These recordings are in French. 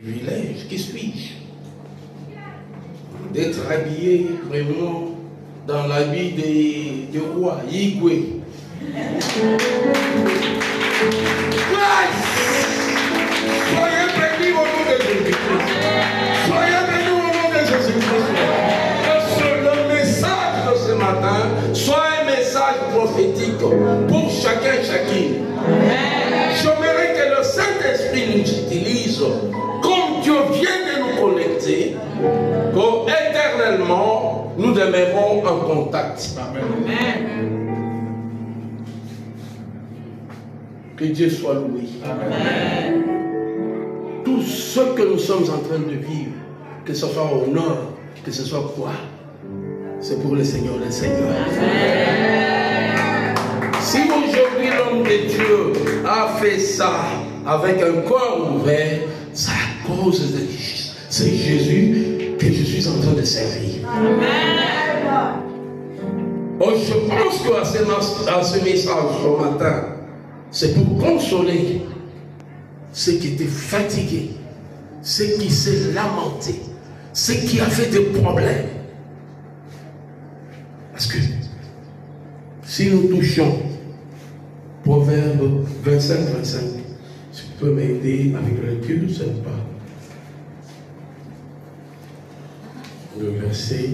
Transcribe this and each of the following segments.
Village, qui suis-je? D'être habillé vraiment dans l'habit des rois, Igwe. Soyez bénis au nom de Jésus-Christ. Soyez bénis au nom de Jésus-Christ. Que le message de ce matin soit un message prophétique pour chacun et chacune. J'aimerais que le Saint-Esprit nous utilise comme Dieu vient de nous connecter, qu'éternellement nous demeurons en contact. Amen. Que Dieu soit loué. Amen. Tout ce que nous sommes en train de vivre, que ce soit au nord, que ce soit quoi, c'est pour le Seigneur des Seigneurs. Amen. Si aujourd'hui l'homme de Dieu a fait ça avec un corps ouvert, c'est à cause de c'est Jésus que je suis en train de servir. Amen. Oh, je pense qu'à ce message ce matin, c'est pour consoler ceux qui étaient fatigués, ceux qui s'est lamenté, ceux qui avaient des problèmes. Parce que si nous touchons Proverbe 25, tu peux m'aider avec le recul, ce n'est pas le verset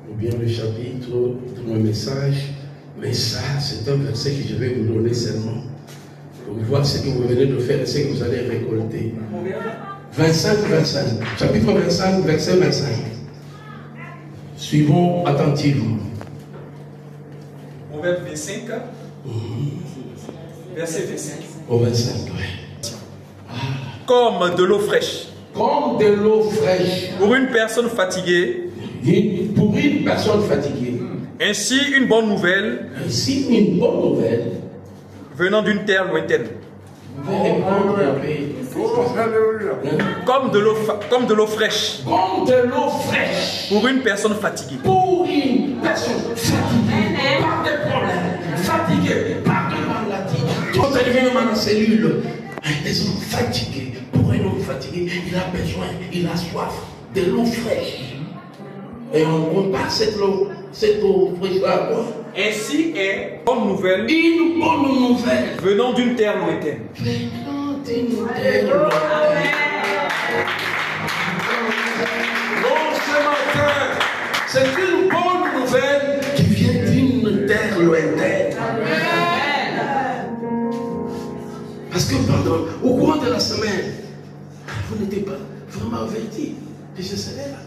ou bien le chapitre de mon message, mais ça, c'est un verset que je vais vous donner seulement. Pour voir ce que vous venez de faire et ce que vous allez récolter. 25, chapitre 25, verset 25. Suivons attentivement. Proverbe 25, verset 25. Au 25, oui. Comme de l'eau fraîche. Comme de l'eau fraîche. Pour une personne fatiguée. Pour une personne fatiguée. Ainsi une bonne nouvelle. Ainsi une bonne nouvelle. Venant d'une terre lointaine. Comme de l'eau fraîche. Comme de l'eau fraîche. Pour une personne fatiguée. Pour une personne fatiguée par des problèmes, fatiguée par des maladies. Quand elle vient dans la cellule, des hommes fatigués. Pour un homme fatigué, il a besoin, il a soif de l'eau fraîche. Et on compare cette eau fraîche à quoi? Ainsi est bonne nouvelle. Une bonne nouvelle. Venant d'une terre lointaine. Venant d'une terre lointaine. Donc ce matin, c'est une bonne nouvelle qui vient d'une terre lointaine. Parce que au courant de la semaine, vous n'étiez pas vraiment avertis que je serais là.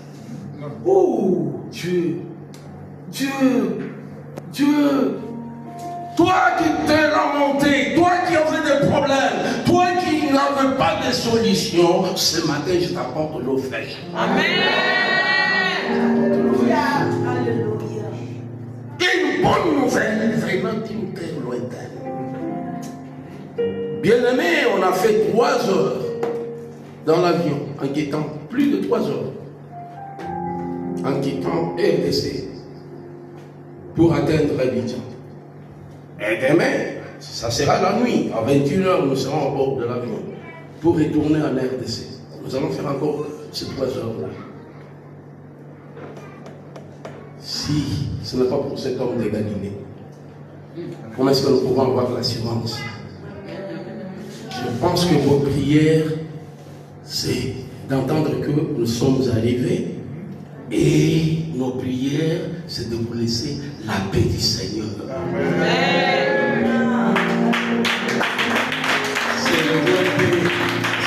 Oh Dieu, toi qui t'es lamenté, toi qui avais des problèmes, toi qui n'avais pas de solution, ce matin je t'apporte l'eau fraîche. Amen. Alléluia. Une bonne nouvelle vraiment d'une terre lointaine. Bien aimé, on a fait 3 heures dans l'avion, en quittant plus de 3 heures, en quittant RDC pour atteindre Abidjan. Et demain, ça sera la nuit, à 21h, nous serons à bord de l'avion pour retourner en RDC. Nous allons faire encore ces 3 heures-là. Si ce n'est pas pour cet homme de Galilée, comment est-ce que nous pouvons avoir l'assurance? Je pense que vos prières, c'est d'entendre que nous sommes arrivés et nos prières, c'est de vous laisser la paix du Seigneur.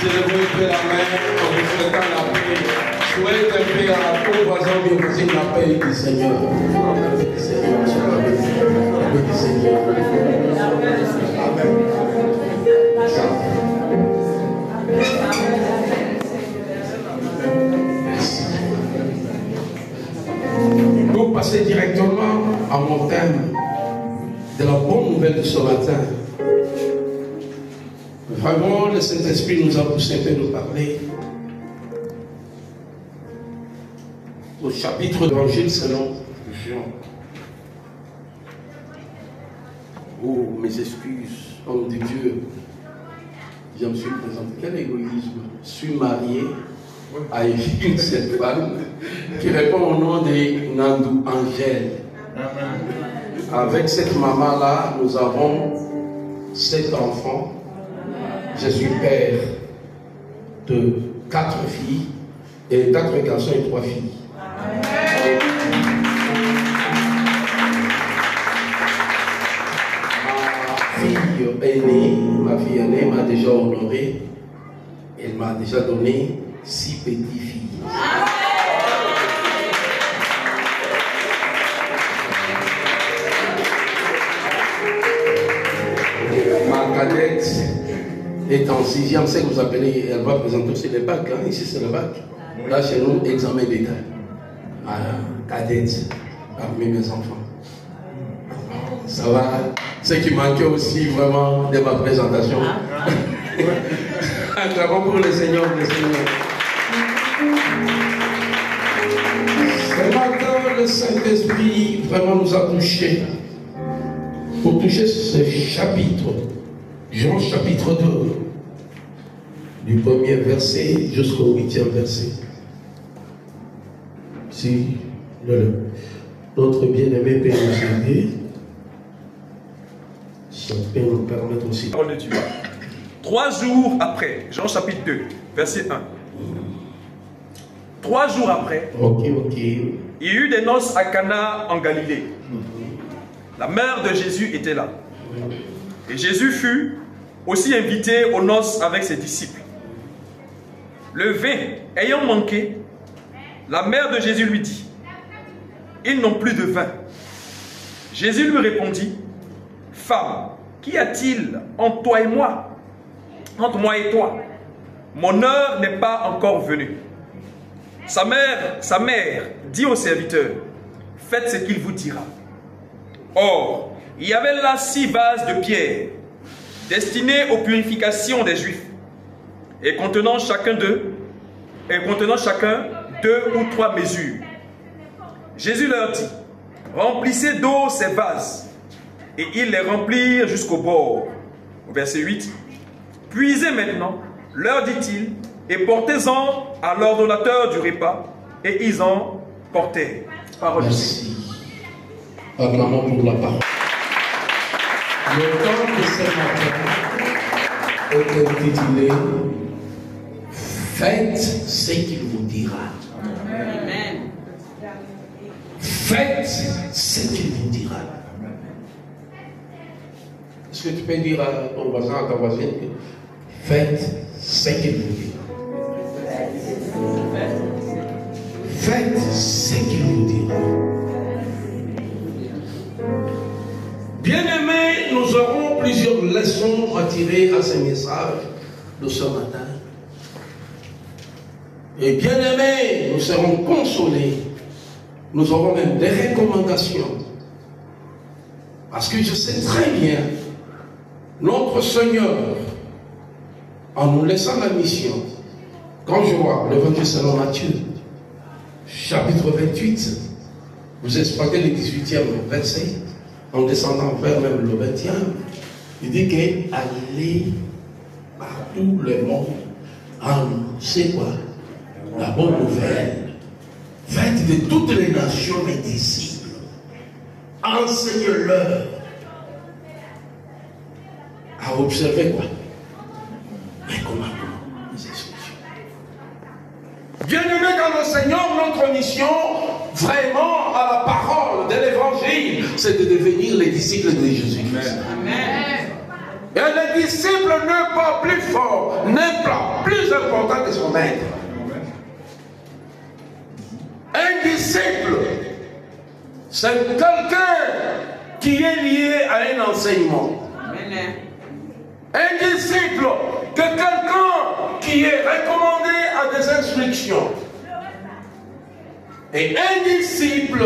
Célébrez la main en vous souhaitant la paix. Souhaitez un paix à la pauvre voisin et voisine, la paix du Seigneur. La paix du Seigneur. La paix du Seigneur. Amen. Pour passer directement à mon thème de la bonne nouvelle de ce matin, vraiment le Saint-Esprit nous a poussé un peu de parler au chapitre de l'Évangile selon Jean. Oh, mes excuses, homme de Dieu. Je me suis présenté. Quel égoïsme. Je suis marié à une seule femme qui répond au nom de Nandou Angèle. Avec cette maman-là, nous avons 7 enfants. Je suis père de 4 filles, et 4 garçons et 3 filles. Ma fille aînée m'a déjà honoré. Elle m'a déjà donné 6 petites filles. Ma cadette est en 6e, c'est que vous appelez, elle va présenter aussi les bacs, hein? Ici c'est le bac. Là chez nous, examen d'État. Cadette, parmi mes enfants. Ça va, ce qui manquait aussi vraiment de ma présentation. Acclamons pour le Seigneur, le Seigneur. Ce matin, le Saint-Esprit vraiment nous a touchés. Pour toucher ce chapitre, Jean chapitre 2, du 1er verset jusqu'au 8e verset. Si notre bien-aimé peut nous aider, ça peut nous permettre aussi. Parole de Dieu. 3 jours après, Jean chapitre 2, verset 1. 3 jours après, il y eut des noces à Cana en Galilée. La mère de Jésus était là. Et Jésus fut aussi invité aux noces avec ses disciples. Le vin ayant manqué, la mère de Jésus lui dit: ils n'ont plus de vin. Jésus lui répondit: femme, qu'y a-t-il entre toi et moi? Entre moi et toi? Mon heure n'est pas encore venue. Sa mère dit au serviteur: faites ce qu'il vous dira. Or, il y avait là 6 vases de pierre, destinés aux purifications des Juifs, et contenant chacun 2 ou 3 mesures. Jésus leur dit: remplissez d'eau ces vases. Et ils les remplirent jusqu'au bord. Au verset 8. Puisez maintenant, leur dit-il, et portez-en à l'ordonnateur du repas. Et ils en portèrent. Parole. Merci. Acclamons pour la parole. Le temps de ce matin est intitulé faites ce qu'il vous dira. Amen. Faites ce qu'il vous dira. Est-ce que tu peux dire à ton voisin, à ta voisine, faites ce qu'il vous dira. Faites ce qu'il vous dira. Bien-aimés, nous aurons plusieurs leçons à tirer à ce message de ce matin. Et bien-aimés, nous serons consolés. Nous aurons même des recommandations. Parce que je sais très bien, notre Seigneur, en nous laissant la mission, quand je vois l'évangile selon Matthieu, chapitre 28, vous exploitez le 18e verset, en descendant vers même le 20e, il dit qu'allez partout le monde, c'est quoi? La bonne nouvelle. Faites de toutes les nations mes disciples. Enseignez-leur à observer quoi? Mais comment? Les instructions. Bien-aimés dans le Seigneur, notre mission, vraiment à la parole de l'évangile, c'est de devenir les disciples de Jésus-Christ. Amen. Et le disciple n'est pas plus fort, n'est pas plus important que son maître. Un disciple, c'est quelqu'un qui est lié à un enseignement. Amen. Un disciple, que quelqu'un qui est recommandé à des instructions. Et un disciple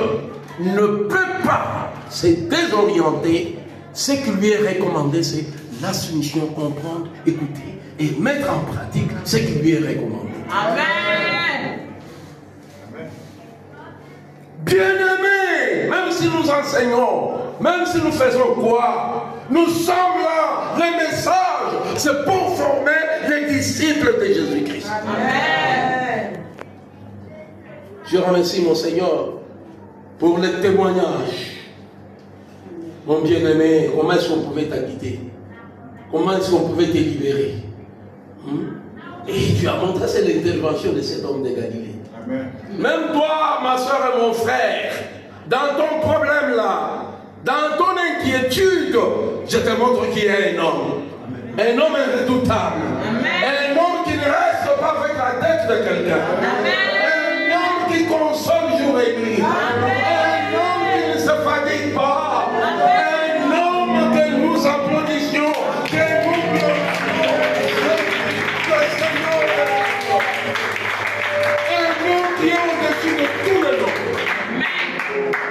ne peut pas se désorienter. Ce qui lui est recommandé, c'est la soumission, comprendre, écouter et mettre en pratique ce qui lui est recommandé. Amen. Bien-aimés, même si nous enseignons, même si nous faisons quoi, nous sommes là, le message, c'est pour former des disciples de Jésus-Christ. Je remercie mon Seigneur pour le témoignage. Mon bien-aimé, comment est-ce qu'on pouvait t'habiter? Comment est-ce qu'on pouvait te libérer? Et tu as montré cette intervention de cet homme de Galilée. Amen. Même toi, ma soeur et mon frère, dans ton problème là, dans ton inquiétude, je te montre qu'il y a un homme. Amen. Un homme redoutable. Un homme qui ne reste pas avec la tête de quelqu'un. Un homme qui console jour et nuit. Un homme qui ne se fatigue pas. Un homme que nous applaudissions, que nous glorifions. Un nom qui est au-dessus de tous les noms.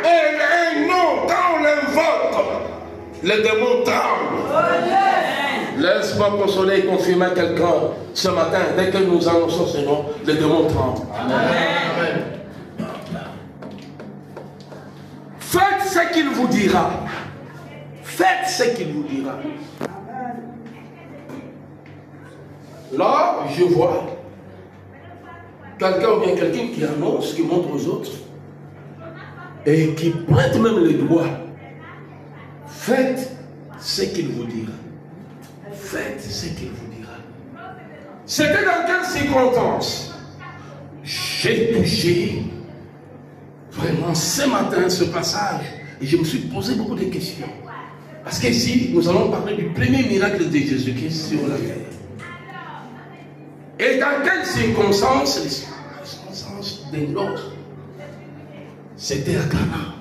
Et un nom, quand on l'invoque, les démons tremblent. Laisse-moi consoler et confirmer quelqu'un ce matin. Dès que nous annonçons ce nom, les démons tremblent. Amen. Faites ce qu'il vous dira. Faites ce qu'il vous dira. Là, je vois quelqu'un ou bien quelqu'un qui annonce, qui montre aux autres et qui pointe même les doigts. Faites ce qu'il vous dira. Faites ce qu'il vous dira. C'était dans quelle circonstance? J'ai touché vraiment ce matin ce passage et je me suis posé beaucoup de questions. Parce qu'ici, nous allons parler du premier miracle de Jésus-Christ sur la terre. Et dans quelles circonstances? Les circonstances des noces. C'était à Cana.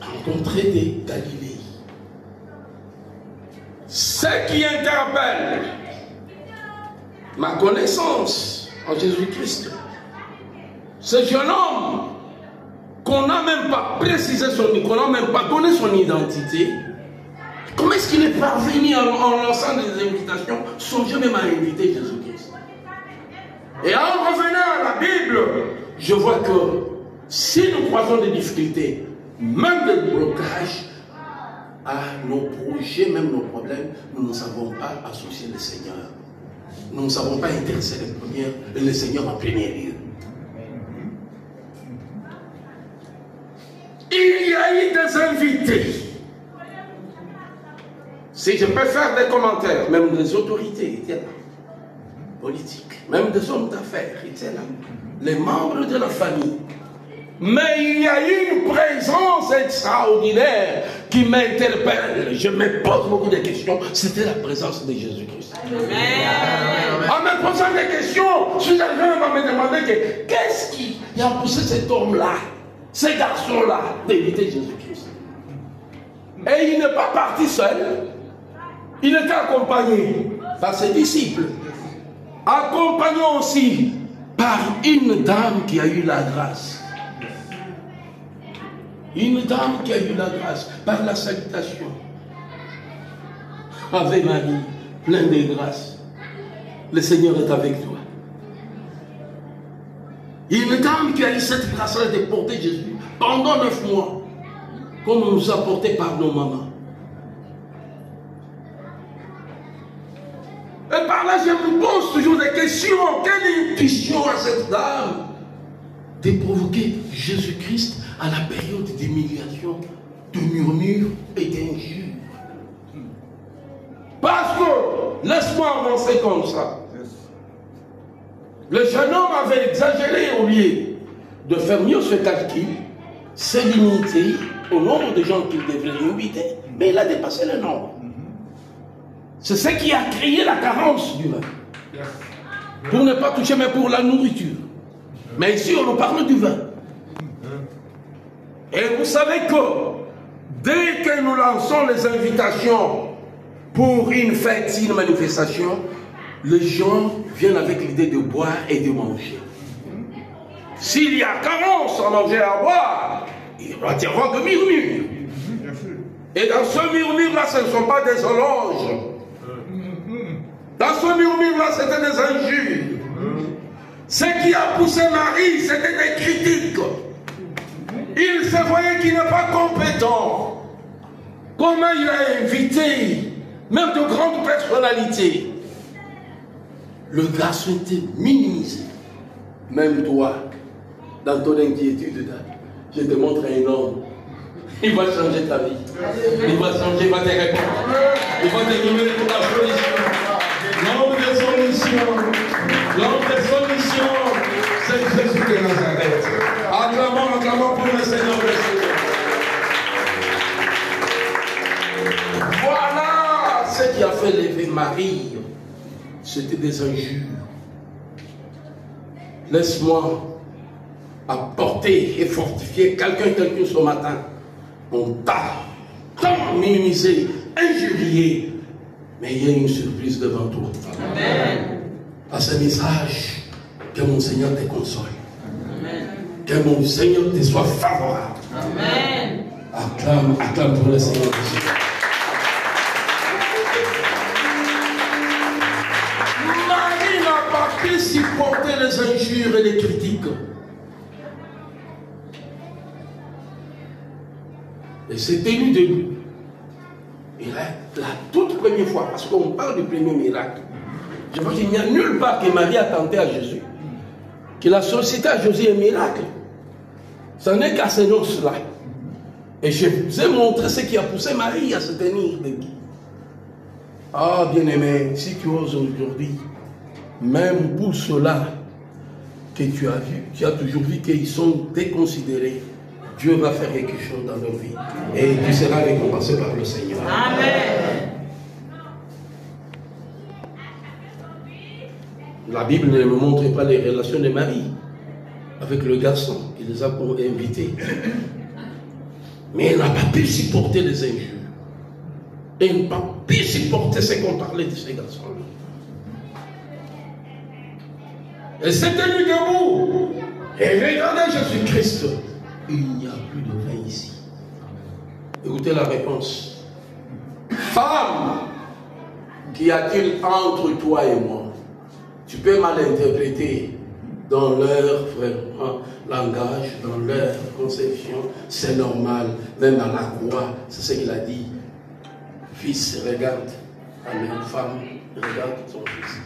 Rencontré des Galilées. Ce qui interpelle ma connaissance en Jésus-Christ, ce jeune homme qu'on n'a même pas précisé qu'on n'a même pas donné son identité. Comment est-ce qu'il est parvenu en lançant des invitations, songez même à inviter Jésus-Christ? Et en revenant à la Bible, je vois que si nous croisons des difficultés, même des blocages à nos projets, même nos problèmes, nous ne savons pas associer le Seigneur. Nous ne savons pas intercéder le Seigneur en premier lieu. Il y a eu des invités. Si je peux faire des commentaires, même des autorités étaient là, politiques, même des hommes d'affaires étaient là, les membres de la famille. Mais il y a eu une présence extraordinaire qui m'interpelle. Je me pose beaucoup de questions. C'était la présence de Jésus-Christ. En me posant des questions, je suis arrivé à me demander qu'est-ce qui a poussé cet homme-là, ces garçons-là, d'éviter Jésus-Christ. Et il n'est pas parti seul. Il était accompagné par ses disciples, accompagné aussi par une dame qui a eu la grâce. Une dame qui a eu la grâce par la salutation. Ave Marie, pleine de grâce. Le Seigneur est avec toi. Une dame qui a eu cette grâce-là de porter Jésus pendant 9 mois, comme on nous a porté par nos mamans. Et par là, je me pose toujours des questions. Quelle intuition à cette dame de provoquer Jésus-Christ à la période d'humiliation, de murmures et d'injures? Parce que, laisse-moi avancer comme ça. Le jeune homme avait exagéré au lieu de faire mieux ce calcul, s'est limité au nombre de gens qu'il devrait inviter, mais il a dépassé le nombre. C'est ce qui a créé la carence du vin. Pour ne pas toucher, mais pour la nourriture. Mais ici, on nous parle du vin. Et vous savez que dès que nous lançons les invitations pour une fête, une manifestation, les gens viennent avec l'idée de boire et de manger. S'il y a carence à manger et à boire, il doit y avoir de murmures. Et dans ce murmure-là, ce ne sont pas des éloges. Dans ce murmure-là, c'était des injures. Ce qui a poussé Marie, c'était des critiques. Il se voyait qu'il n'est pas compétent. Comment il a invité même de grandes personnalités. Le garçon était minimisé. Même toi, dans ton inquiétude, je te montre un homme. Il va changer ta vie. Il va changer, il va te répondre. Il va te donner pour ta solution. L'homme de solution. L'homme de solution, c'est Jésus de Nazareth. Acclamons pour le Seigneur de Seigneur. Voilà ce qui a fait lever Marie. C'était des injures. Laisse-moi apporter et fortifier quelqu'un ce matin. On t'a tant minimisé, injurié, mais il y a une surprise devant toi. Amen. À ce message, que mon Seigneur te console. Amen. Que mon Seigneur te soit favorable. Amen. Acclame pour le Seigneur Jésus. Marie n'a pas pu supporter les injures et les critiques. Et c'est tenu de lui. Et là, la toute première fois, parce qu'on parle du premier miracle, je vois qu'il n'y a nulle part que Marie a tenté à Jésus, qu'il a sollicité à Jésus un miracle. Ce n'est qu'à ces noces-là. Et je vous ai montré ce qui a poussé Marie à se tenir debout. Ah, bien-aimé, si tu oses aujourd'hui, même pour ceux-là que tu as vu, tu as toujours vu qu'ils sont déconsidérés, Dieu va faire quelque chose dans leur vie. Et tu seras récompensé par le Seigneur. Amen. La Bible ne me montre pas les relations de Marie avec le garçon qui les a invités. Mais elle n'a pas pu supporter les injures. Elle n'a pas pu supporter ce qu'on parlait de ces garçons-là. Elle s'est tenue debout et regardez Jésus-Christ. Il n'y a plus de vin ici. Écoutez la réponse. Femme, qu'y a-t-il entre toi et moi? Tu peux mal interpréter dans leur langage, dans leur conception. C'est normal. Même à la croix, c'est ce qu'il a dit. Fils, regarde. Amen. Femme, regarde son fils.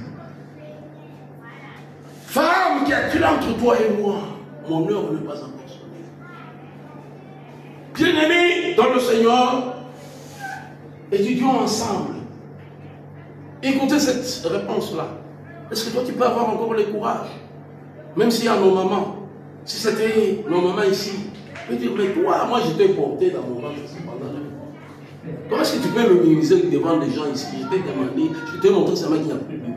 Femme, qu'y a-t-il entre toi et moi? Mon heure n'est pas encore. Bien-aimés dans le Seigneur, étudions ensemble. Écoutez cette réponse-là. Est-ce que toi tu peux avoir encore le courage? Même s'il y a nos mamans. Si c'était nos mamans ici, je peux dire, mais toi, moi je t'ai porté dans mon ventre pendant le mois. Comment est-ce que tu peux me minimiser devant des gens ici? Je t'ai demandé, je t'ai montré seulement qu'il n'y a plus de vie.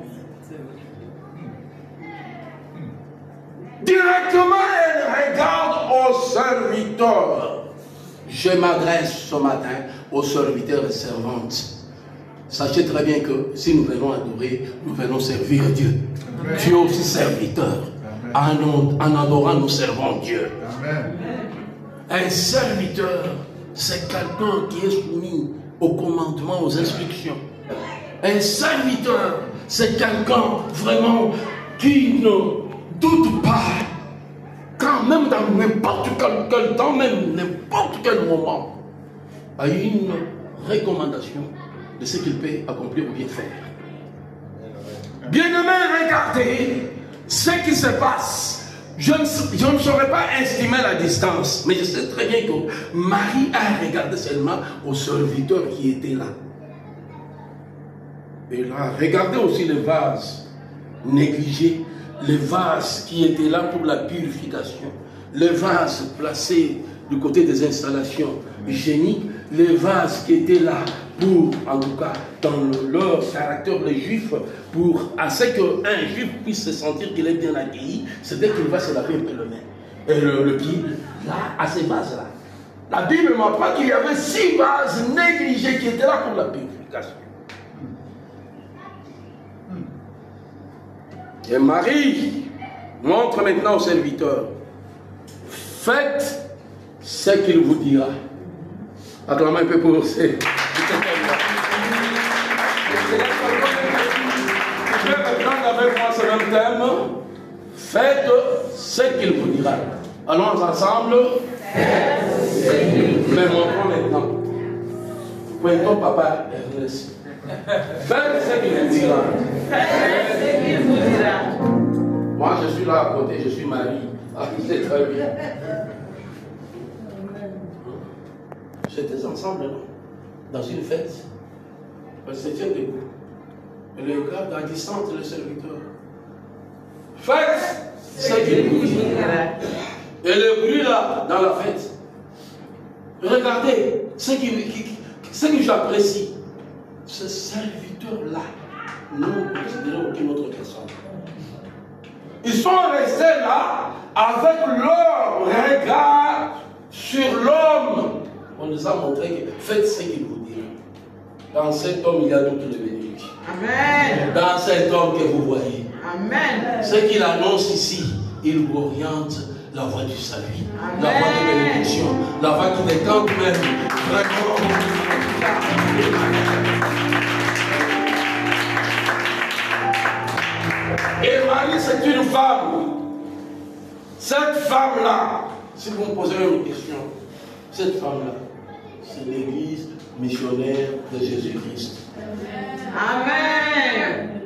Directement, elle regarde au serviteur. Je m'adresse ce matin aux serviteurs et servantes. Sachez très bien que si nous venons adorer, nous venons servir Dieu. Amen. Tu es aussi serviteur. En adorant, nous servons Dieu. Amen. Un serviteur, c'est quelqu'un qui est soumis au commandement, aux instructions. Un serviteur, c'est quelqu'un vraiment qui ne doute pas. Quand même dans n'importe quel temps, même n'importe quel moment, a une recommandation de ce qu'il peut accomplir ou bien faire. Bien-aimés, regardez ce qui se passe. Je ne saurais pas estimer la distance, mais je sais très bien que Marie a regardé seulement aux serviteurs qui étaient là. Elle a regardé aussi les vases négligés, les vases qui étaient là pour la purification, les vases placés du côté des installations hygiéniques, les vases qui étaient là pour, en tout cas, dans leur caractère, les Juifs, pour à ce qu'un Juif puisse se sentir qu'il est bien accueilli, c'est dès qu'il va se laver un peu le main. Et le pied, là, à ces vases-là. La Bible m'apprend qu'il y avait 6 vases négligés qui étaient là pour la purification. Et Marie montre maintenant au serviteur, faites ce qu'il vous dira. Acclamez un peu pour ces. Je vais reprendre avec moi ce même thème. Faites ce qu'il vous dira. Allons ensemble. Mais montrons maintenant. Pointons papa Ernest. Faites ce qu'il vous dira. Faites ce qu'il vous dira. Moi, je suis là à côté, je suis mari. Ah, c'est très bien. J'étais ensemble, non? Dans une fête. Elle se tient debout. Elle regarde à distance le serviteur. Faites ce qu'il vous dira. Et le bruit là, dans la fête. Regardez ce que j'apprécie. Ce serviteur-là, nous ne considérons aucune autre personne. Ils sont restés là avec leur regard sur l'homme. On nous a montré que faites ce qu'il vous dit. Dans cet homme, il y a toutes les bénédictions. Amen. Dans cet homme que vous voyez. Amen. Ce qu'il annonce ici, il vous oriente la voie du salut, Amen. la voie de bénédiction, la voie qui décante même vraiment. Et Marie, c'est une femme. Cette femme-là, si vous me posez une question, cette femme-là, c'est l'église missionnaire de Jésus-Christ. Amen.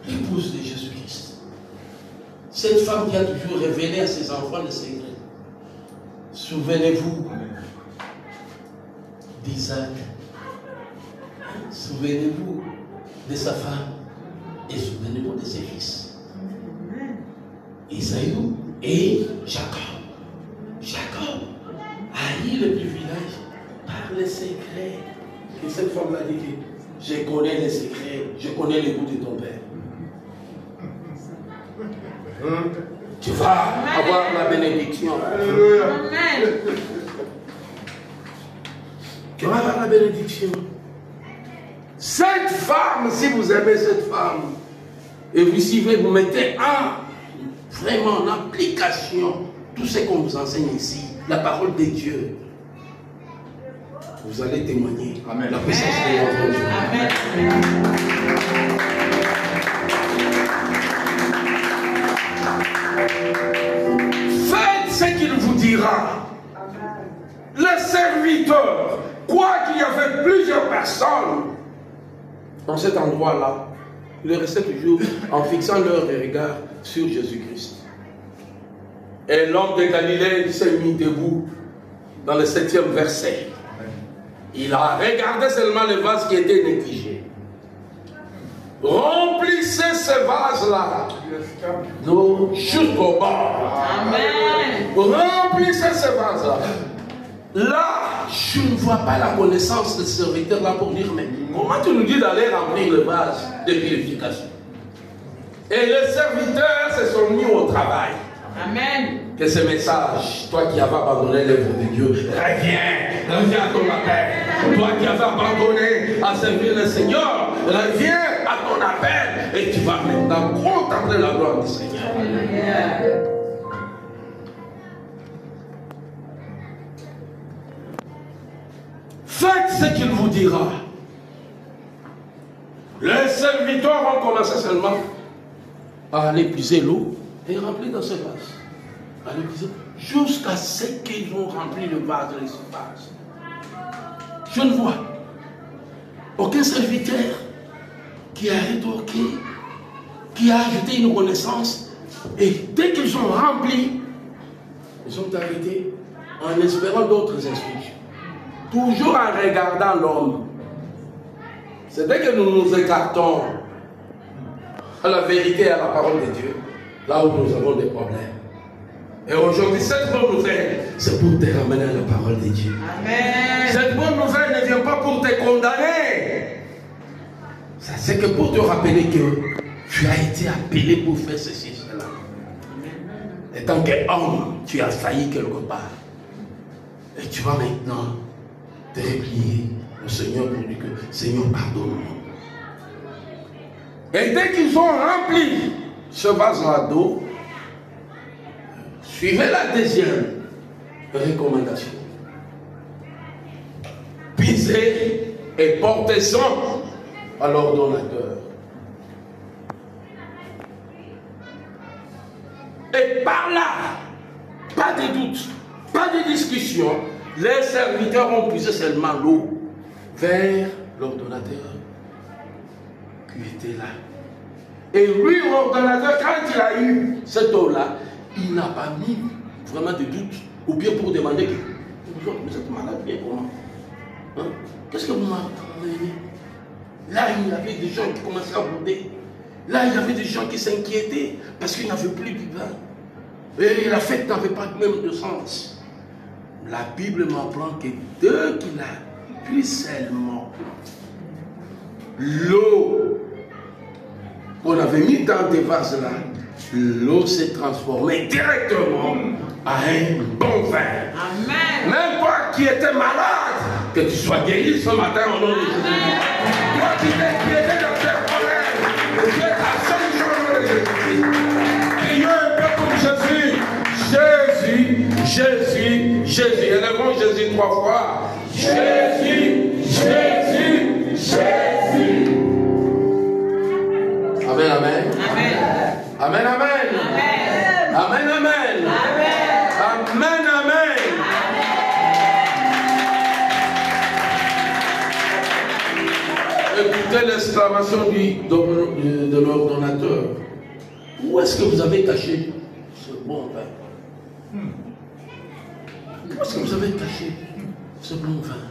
L'épouse de Jésus-Christ. Cette femme qui a toujours révélé à ses enfants le secret. Souvenez-vous d'Isaac. Souvenez-vous de sa femme. Et souvenez-vous de ses fils. Isaïe et Jacob. Jacob a eu le privilège par les secrets. Et cette femme a dit que je connais les secrets, je connais les goûts de ton père. Tu vas avoir la bénédiction. Amen. Tu vas avoir la bénédiction. Cette femme, si vous aimez cette femme, et vous suivez, vous mettez vraiment en application tout ce qu'on vous enseigne ici, la parole de Dieu, vous allez témoigner. Amen. La puissance de notre Dieu. Amen. Faites ce qu'il vous dira. Le serviteur, quoi qu'il y avait plusieurs personnes dans cet endroit-là, il restait toujours en fixant leur regard sur Jésus-Christ. Et l'homme de Galilée s'est mis debout dans le 7e verset. Il a regardé seulement le vase qui était négligé. Remplissez ce vase-là. Jusqu'au bord. Amen. Remplissez ce vase-là. Là, je ne vois pas la connaissance de ce serviteur-là pour dire, mais comment tu nous dis d'aller remplir le vase de purification? Et le serviteur se sont mis au travail. Amen. Que ce message, toi qui avais abandonné l'œuvre de Dieu, reviens à ton appel. Toi qui avais abandonné à servir le Seigneur, reviens à ton appel et tu vas maintenant contempler la gloire du Seigneur. Amen. Faites ce qu'il vous dira. Les serviteurs ont commencé seulement à aller puiser l'eau et remplir dans ce vase. À aller puiser jusqu'à ce qu'ils ont rempli le vase de l'espace. Je ne vois aucun serviteur qui a rétorqué, qui a ajouté une connaissance. Et dès qu'ils ont rempli, ils ont arrêté en espérant d'autres instructions. Toujours en regardant l'homme. C'est dès que nous nous écartons à la vérité et à la parole de Dieu, là où nous avons des problèmes. Et aujourd'hui, cette bonne nouvelle, c'est pour te ramener à la parole de Dieu. Amen. Cette bonne nouvelle ne vient pas pour te condamner. C'est que pour te rappeler que tu as été appelé pour faire ceci, cela. Et tant qu'homme, tu as failli quelque part. Et tu vas maintenant te replier au Seigneur pour dire que Seigneur, pardonne-moi. Et dès qu'ils ont rempli ce vase-là d'eau, suivez la deuxième recommandation. Puisez et portez-en à l'ordonnateur. Et par là, pas de doute, pas de discussion, les serviteurs ont puisé seulement l'eau vers l'ordonnateur qui était là. Et lui, l'ordonnateur, quand il a eu cet homme-là, il n'a pas mis vraiment de doute, ou bien pour demander que vous êtes malade, bien comment hein? Qu'est-ce que vous m'avez? Là, il y avait des gens qui commençaient à bouder. Là, il y avait des gens qui s'inquiétaient parce qu'il n'y avait plus du vin. Et la fête n'avait pas même de sens. La Bible m'apprend que dès qu'il a pris seulement l'eau qu'on avait mis dans des vases là, l'eau s'est transformée directement à un bon vin. Amen. Même toi qui étais malade, que tu sois guéri ce matin au nom de Jésus. Toi qui étais dans tes problèmes, tu es à 5 jours de Jésus. Prions un peu pour Jésus. Jésus, Jésus, Jésus. Élevons Jésus 3 fois. Jésus, Jésus, Jésus. Amen, amen. Amen. Amen, amen. Amen. Amen, amen. Amen, amen. Écoutez l'exclamation de l'ordonnateur. Où est-ce que vous avez caché ce bon vin? Où est-ce que vous avez caché ce bon vin?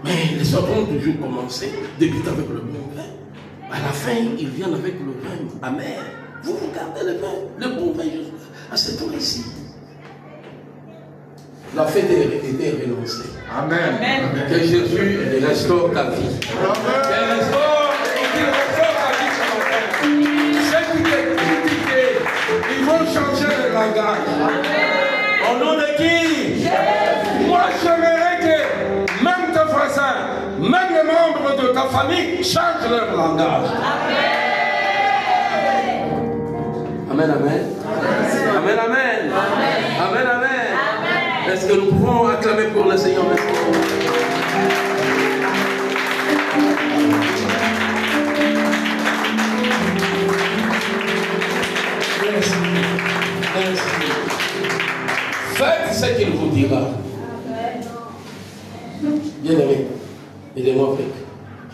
Mais les autres ont toujours commencé, débuter avec le bon vin. À la fin, ils viennent avec le vin amer. Vous regardez le vin, le bon vin à cette heure ici. La fête était relancée. Amen. Amen. Que Jésus restaure ta vie. Qu'il restaure ta vie ce matin. Ceux qui t'ont critiqué, ils vont changer le langage. Au nom de qui? Jésus. Moi, j'aimerais que même tes voisins, même les membres de ta famille changent leur langage. Amen, amen. Amen, amen. Amen, amen. Est-ce que nous pouvons acclamer pour le Seigneur maintenant? Merci. Merci. Faites ce qu'il vous dira. Bien aimé, aidez-moi avec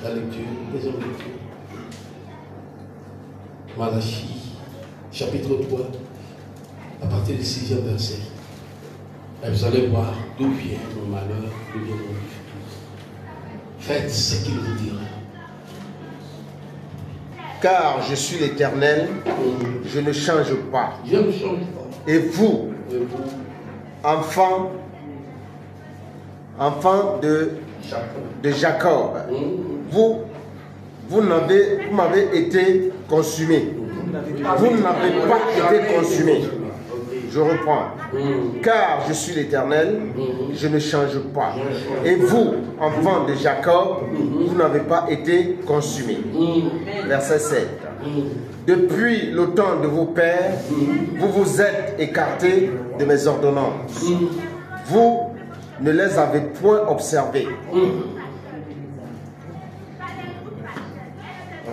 la lecture, deuxième lecture. Malachie, chapitre 3, à partir du 6e verset. Et vous allez voir d'où vient mon malheur, d'où vient mon difficulté. Faites ce qu'il vous dira. Car je suis l'Éternel, je ne change pas. Je ne change pas. Et vous, enfants de Jacob, vous m'avez été consumés. Vous n'avez pas été consumés. Je reprends. Car je suis l'Éternel, je ne change pas. Et vous, enfants de Jacob, vous n'avez pas été consumés. Verset 7. Depuis le temps de vos pères, vous vous êtes écartés de mes ordonnances. Vous ne les avez point observées.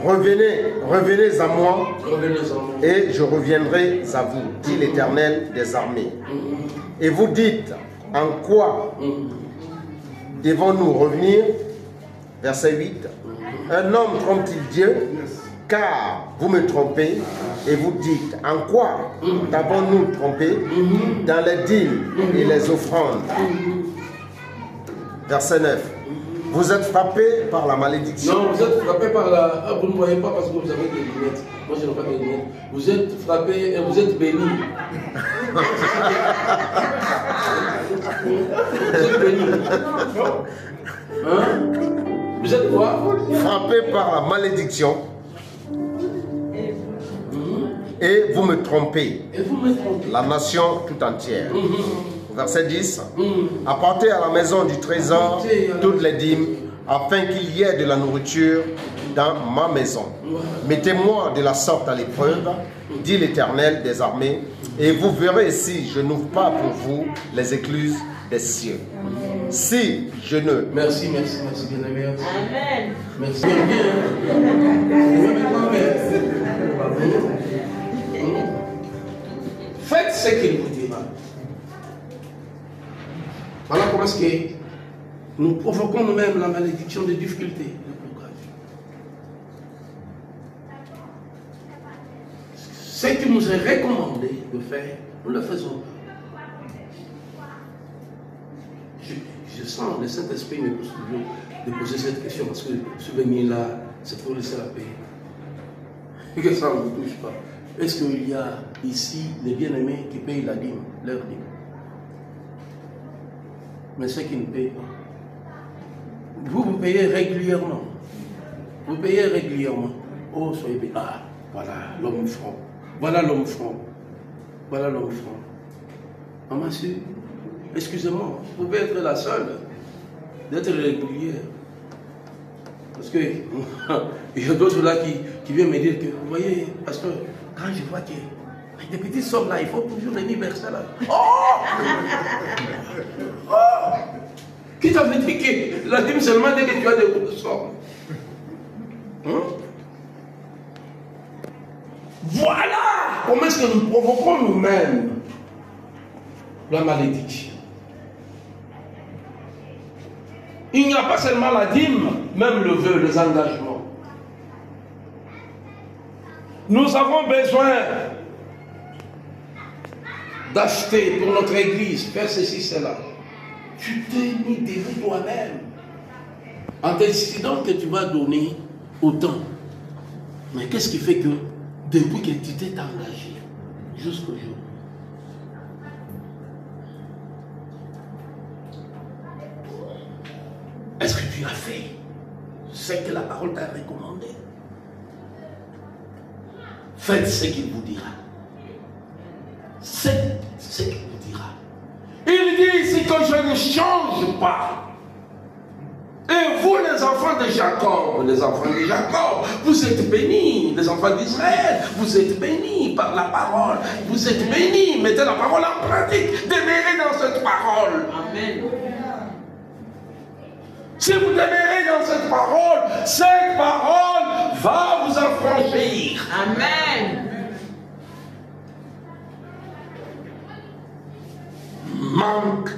Revenez à moi et je reviendrai à vous, dit l'Éternel des armées. Et vous dites, en quoi devons-nous revenir? Verset 8. Un homme trompe-t-il Dieu? Car vous me trompez et vous dites, en quoi t'avons-nous trompé? Dans les dîmes et les offrandes. Verset 9. Vous êtes frappés par la malédiction. Non, vous êtes frappés par la... Ah, vous ne voyez pas parce que vous avez des lunettes. Moi, je n'ai pas de lunettes. Vous êtes frappés et vous êtes bénis. Vous êtes bénis. Hein? Vous êtes quoi? Frappés par la malédiction. Et vous me trompez. Et vous me trompez. La nation tout entière. Verset 10. Apportez à la maison du trésor toutes les dîmes, afin qu'il y ait de la nourriture dans ma maison. Mettez-moi de la sorte à l'épreuve, dit l'Éternel des armées, et vous verrez si je n'ouvre pas pour vous les écluses des cieux. Si je ne... Merci, merci, merci, bien aimé. Amen. Merci bien. Faites ce qu'il vous dira. Voilà comment est-ce que nous provoquons nous-mêmes la malédiction des difficultés, des blocages. Ce qui nous est recommandé de faire, nous le faisons pas. Je sens le Saint-Esprit me pousse toujours de poser cette question parce que ce souvenir-là, c'est pour laisser la paix. Et que ça ne me touche pas. Est-ce qu'il y a ici les bien-aimés qui payent la dîme, leur dîme? Mais ceux qui ne payent pas, vous payez régulièrement. Vous payez régulièrement. Oh, soyez payés. Ah, voilà l'homme franc. Voilà l'homme franc. Voilà l'homme franc. Maman, excusez-moi, vous pouvez être la seule d'être régulière. Parce que il y a d'autres là qui viennent me dire que, vous voyez, pasteur, quand je vois que des petites sommes là, il faut toujours venir verser là. Oh! Oh! Qui t'avait dit que la dîme seulement dès que tu as des grosses sommes? Hein? Voilà comment est-ce que nous provoquons nous-mêmes la malédiction. Il n'y a pas seulement la dîme, même le vœu, les engagements. Nous avons besoin d'acheter pour notre église, faire ceci, cela. Tu t'es mis dévoué toi-même en décidant que tu vas donner autant. Mais qu'est-ce qui fait que depuis que tu t'es engagé jusqu'au jour, est-ce que tu as fait ce que la parole t'a recommandé? Faites ce qu'il vous dira. C'est ce qu'il vous dira. Il dit ici que je ne change pas. Et vous, les enfants de Jacob, vous êtes bénis. Les enfants d'Israël, vous êtes bénis par la parole. Vous êtes bénis. Mettez la parole en pratique. Demeurez dans cette parole. Amen. Si vous demeurez dans cette parole va vous affranchir. Amen. Manque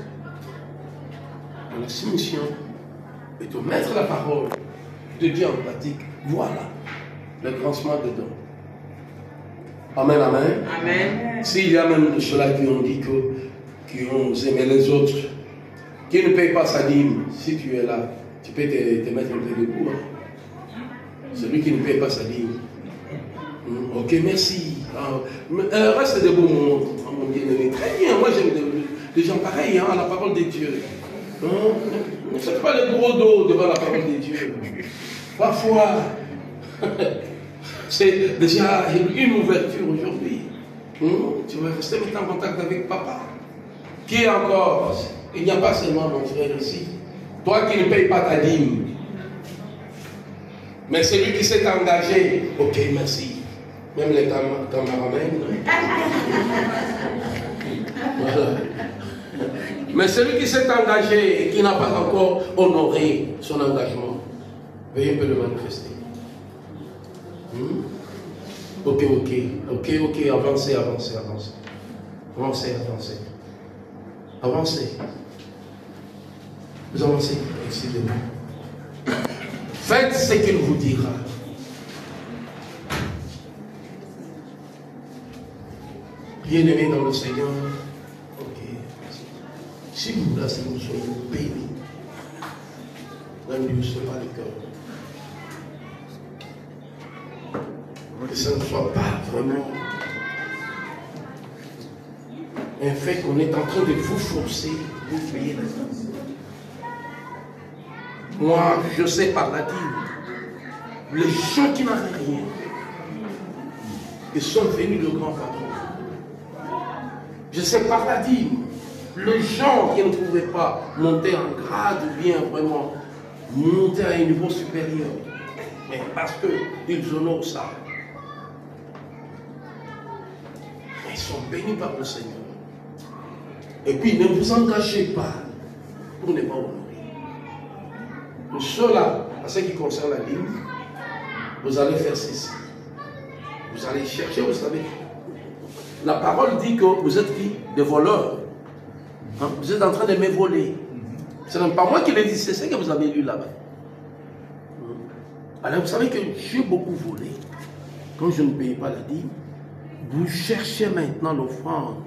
de la soumission et de mettre la parole de Dieu en pratique. Voilà le grancement dedans. Amen, amen. Amen. S'il y a même de ceux-là qui ont dit qui ont aimé les autres, qui ne paye pas sa dîme, si tu es là, tu peux te mettre un peu debout. Hein? Celui qui ne paye pas sa dîme. Ok, merci. Reste debout, mon bien-aimé. Très bien, moi j'aime des gens pareils, hein, à la parole de Dieu. Ne faites pas le gros dos devant la parole de Dieu. Parfois, c'est déjà une ouverture aujourd'hui. Tu vas rester maintenant en contact avec papa. Qui est encore? Il n'y a pas seulement mon frère ici. Toi qui ne payes pas ta dîme. Mais celui qui s'est engagé, ok, merci. Même les caméramens. Voilà. Mais celui qui s'est engagé et qui n'a pas encore honoré son engagement, veuillez un peu le manifester. Ok, avancez. Vous avancez, excusez-moi. Faites ce qu'il vous dira. Bien-aimés dans le Seigneur, ok. Si vous là, si vous soyez bénis, même Dieu sera le cœur. Que ce ne soit pas vraiment un fait qu'on est en train de vous forcer, vous payer la dîme. Moi, je sais par la dîme, les gens qui n'avaient rien, ils sont venus de grands patrons. Je sais par la dîme, les gens qui ne pouvaient pas monter en grade ou bien vraiment monter à un niveau supérieur, mais parce qu'ils honorent ça, ils sont bénis par le Seigneur. Et puis ne vous engagez pas pour ne pas honorer. Pour cela, à ce qui concerne la dîme, vous allez faire ceci. Vous allez chercher, vous savez. La parole dit que vous êtes qui? Des voleurs. Hein? Vous êtes en train de me voler. Ce n'est pas moi qui l'ai dit, c'est ce que vous avez lu là-bas. Alors vous savez que j'ai beaucoup volé. Quand je ne payais pas la dîme, vous cherchez maintenant l'offrande,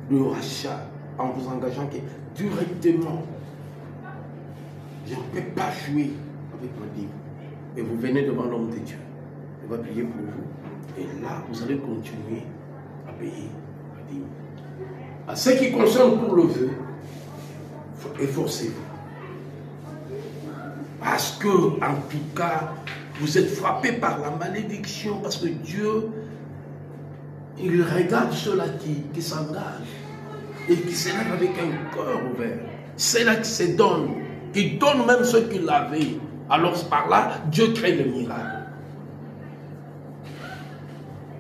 le rachat, en vous engageant que directement, je ne peux pas jouer avec ma dîme. Et vous venez devant l'homme de Dieu. Il va prier pour vous. Et là, vous allez continuer à payer la dîme. À ce qui concerne pour le vœu, efforcez-vous. Parce que, en tout cas, vous êtes frappé par la malédiction, parce que Dieu, il regarde ceux-là qui s'engagent et qui s'élèvent avec un cœur ouvert. Ceux-là qui se donnent, qui donnent même ceux qui l'avaient. Alors par là, Dieu crée le miracle.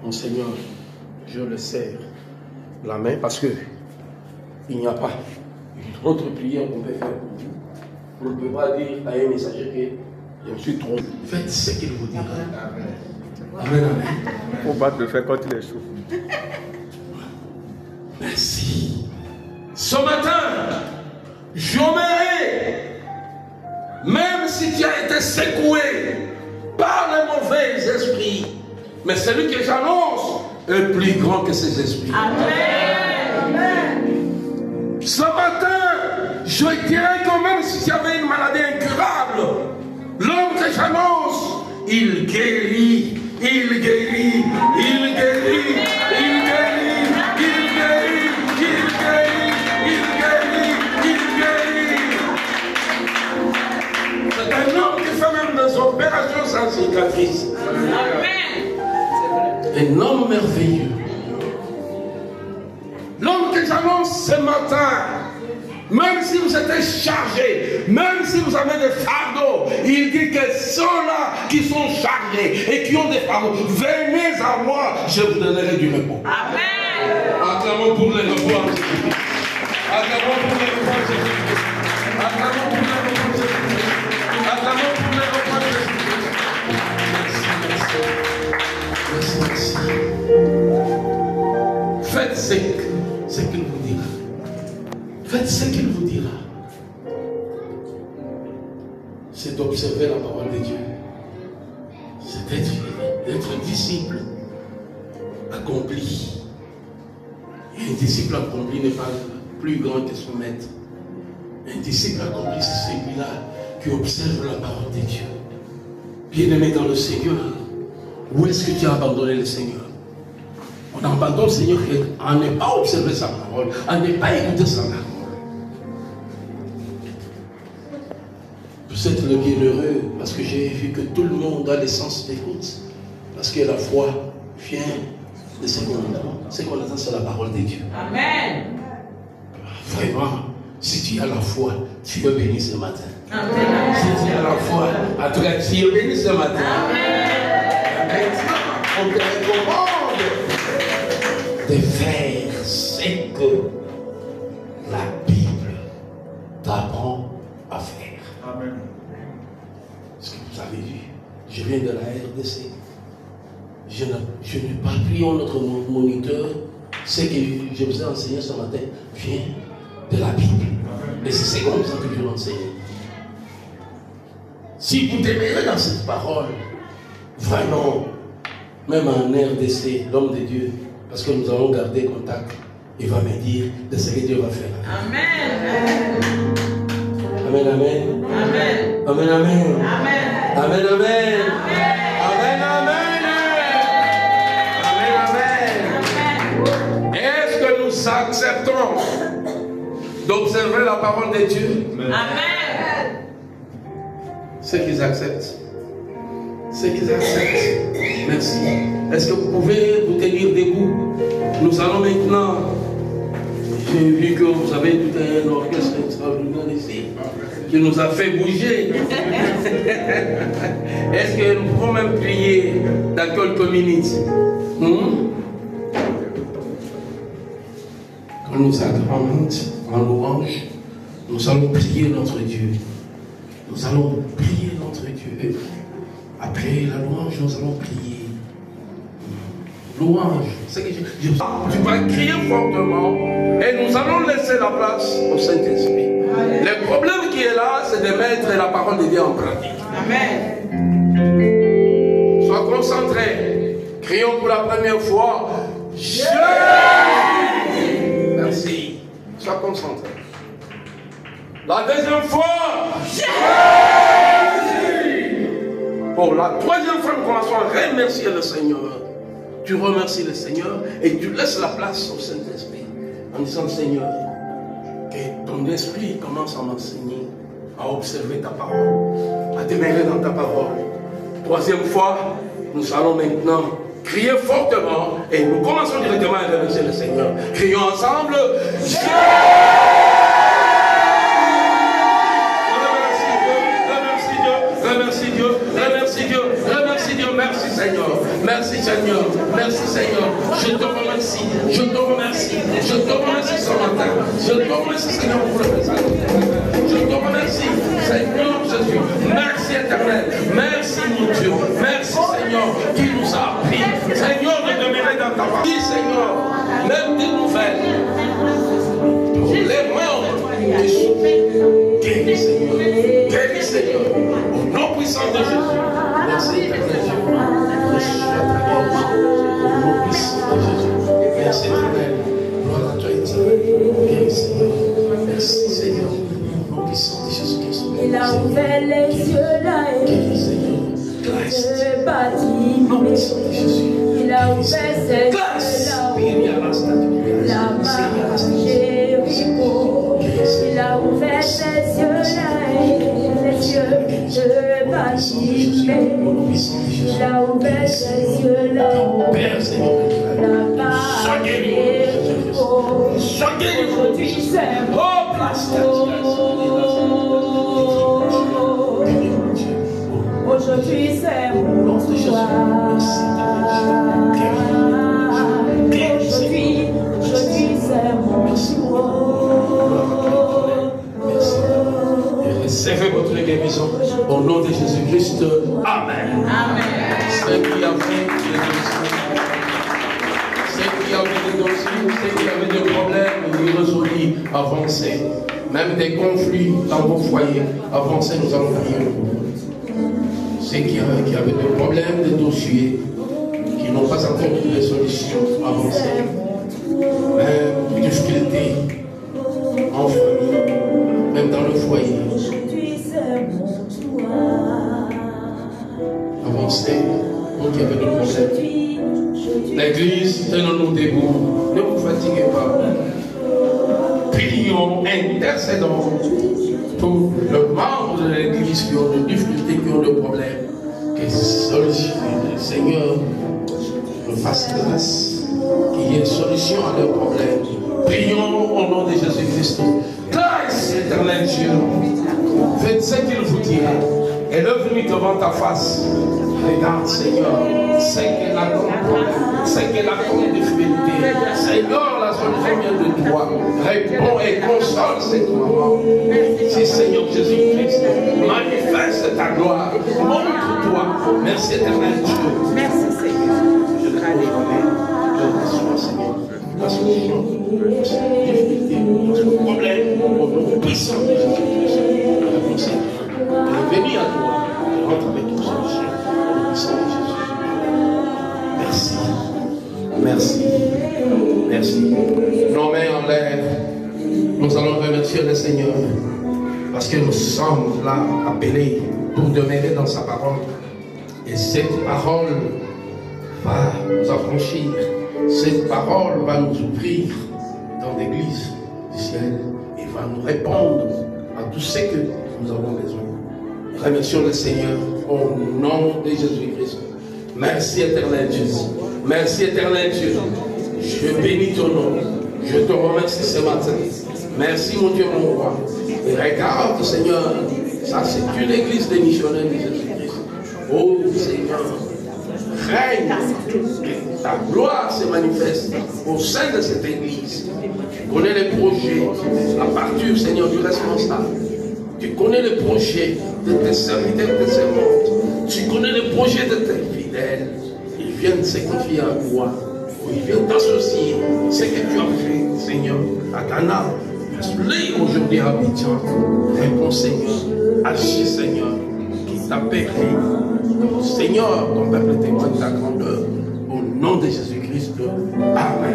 Mon Seigneur, je le serre la main parce que il n'y a pas une autre prière qu'on peut faire pour vous. Vous ne pouvez pas dire à un messager que je me suis trompé. Faites ce qu'il vous dira. Amen, amen. Il faut battre le fer quand il est chaud. Merci. Ce matin, j'aimerais, même si tu as été secoué par les mauvais esprits, mais celui que j'annonce est plus grand que ces esprits. Amen. Ce matin, je dirais que même si tu avais une maladie incurable, l'homme que j'annonce, il guérit, il guérit, il guérit, il guérit, il guérit, il guérit, il guérit, il guérit. C'est un homme qui fait même des opérations sans cicatrice. Un homme merveilleux. L'homme que j'annonce ce matin, même si vous êtes chargés, même si vous avez des fardeaux, il dit que ceux-là qui sont chargés et qui ont des fardeaux, venez à moi, je vous donnerai du repos. Amen. Acclamons pour le repos. Acclamons pour le repos. Acclamons pour le repos. Acclamons pour le repos. Merci, merci. Faites ce qu'il vous dira. Faites ce qu'il vous dira. C'est d'observer la parole de Dieu. C'est d'être disciple accompli. Et un disciple accompli n'est pas plus grand que son maître. Un disciple accompli, c'est celui-là qui observe la parole de Dieu. Bien-aimé dans le Seigneur, où est-ce que tu as abandonné le Seigneur? On abandonne le Seigneur à ne pas observer sa parole, à ne pas écouter sa parole. Vous êtes le bienheureux parce que j'ai vu que tout le monde a l'essence d'écoute. Parce que la foi vient de ce qu'on entend. Ce qu'on entend, c'est la parole de Dieu. Amen. Vraiment, si tu as la foi, tu es béni ce matin. Amen. Si tu as la foi, en tout cas, tu es béni ce matin. Amen. Maintenant, on te recommande de faire ce que la Bible t'apprend à faire. Amen. Ce que vous avez vu, je viens de la RDC. Je n'ai pas pris notre moniteur. Ce que je vous ai enseigné ce matin vient de la Bible. Et c'est comme ça que je l'enseigne. Si vous demeurez dans cette parole, vraiment, même en RDC, l'homme de Dieu, parce que nous allons garder contact, il va me dire de ce que Dieu va faire. Amen. Amen, amen. Amen. Amen, amen. Amen, amen. Amen, amen. Est-ce que nous acceptons d'observer la parole de Dieu? Amen. Ceux qu'ils acceptent. Ceux qu'ils acceptent. Merci. Est-ce que vous pouvez vous tenir debout? Nous allons maintenant. J'ai vu que vous avez tout un orchestre extraordinaire ici qui nous a fait bouger. Est-ce que nous pouvons même prier dans quelques minutes? Quand nous acclamons en louange, nous allons prier notre Dieu. Nous allons prier notre Dieu. Après la louange, nous allons prier. Louange, c'est que tu vas crier fortement et nous allons laisser la place au Saint-Esprit. Le problème qui est là, c'est de mettre la parole de Dieu en pratique. Amen. Sois concentré. Crions pour la première fois. Jésus. Merci. Sois concentré. La deuxième fois. Jésus. Pour la troisième fois, nous commençons à remercier le Seigneur. Tu remercies le Seigneur et tu laisses la place au Saint-Esprit en disant, Seigneur, que ton esprit commence à m'enseigner, à observer ta parole, à demeurer dans ta parole. Troisième fois, nous allons maintenant crier fortement et nous commençons directement à remercier le Seigneur. Crions ensemble. Remercie Dieu, remercie Dieu, remercie Dieu, merci Seigneur, merci Seigneur, merci Seigneur, je te remercie, je te remercie, je te remercie ce matin, je te remercie Seigneur pour le message, je te remercie Seigneur Jésus, merci éternel, merci mon Dieu, merci Seigneur qui nous a appris, Seigneur de demeurer dans ta parole, Seigneur, même des nouvelles, les mains qui souffrent, guéris Seigneur, guéris Seigneur. Au nom puissant de Jésus, merci éternel Dieu. Reçois ta guérison. Au nom puissant de Jésus, merci éternel. Gloire à toi éternel. Guéris Seigneur. Merci Seigneur. Au nom puissant de Jésus-Christ. Il a ouvert les yeux là Guéris Seigneur. Christ. Au nom puissant de Jésus. Il a ouvert ses yeux là. Il a marché Jéricho. Il a ouvert ses yeux là. Les yeux de Batimée. Il a ouvert ses yeux là. Il a marché Jéricho. Aujourd'hui c'est mon aujourd'hui c'est mon soir. Aujourd'hui c'est mon soir. Recevez votre guérison au nom de Jésus-Christ. Amen. Amen. Ceux qui avaient des dossiers, ceux qui avaient des problèmes, nous résolus, avancez. Même des conflits dans vos foyers, avancez, nous allons prier. Ceux qui avaient des problèmes, des dossiers, qui n'ont pas encore trouvé de solution, avancez. Même des difficultés en famille, même dans le foyer. Avancez, vous qui avez des problèmes. L'église, tenons-nous debout, ne vous fatiguez pas. Prions, intercédons pour le membre de l'église qui ont des difficultés, qui ont des problèmes. Que le Seigneur nous fasse grâce, qu'il y ait une solution à leurs problèmes. Prions au nom de Jésus-Christ. Grâce éternel Dieu, faites ce qu'il vous dira. Élève-lui devant ta face. Regarde, Seigneur, c'est qu'elle a ton problème, c'est qu'elle a ton difficulté. Seigneur, la solution vient de toi. Réponds et console cette maman. Si Seigneur Jésus-Christ, manifeste ta gloire. Montre-toi. Merci éternel Dieu. Merci Seigneur. Je te promets, je reçois, Seigneur, la solution de cette difficulté, de ce problème, au nom puissant de Jésus-Christ. Bénis à toi, rentre avec une solution. Merci. Merci. Merci. Nos mains en l'air, nous allons remercier le Seigneur parce que nous sommes là appelés pour demeurer dans sa parole. Et cette parole va nous affranchir. Cette parole va nous ouvrir dans l'église du ciel et va nous répondre à tout ce que nous avons besoin. Remercions le Seigneur au nom de Jésus-Christ. Merci éternel Dieu. Merci éternel Dieu. Je bénis ton nom. Je te remercie ce matin. Merci mon Dieu, mon roi. Et regarde Seigneur, ça c'est une église des missionnaires de Jésus-Christ. Oh Seigneur, règne. Ta gloire se manifeste au sein de cette église. Tu connais les projets à partir, Seigneur, du responsable. Tu connais les projets de tes serviteurs, de tes servantes. Tu connais les projets de tes fidèles. Ils viennent se confier à toi. Ils viennent t'associer. Ce que tu as fait, Seigneur, à Ghana, Aujourd'hui à Abidjan, réponds Seigneur, agis Seigneur, qui t'a péri. Seigneur, ton peuple témoigne ta grandeur. Au nom de Jésus-Christ, Amen.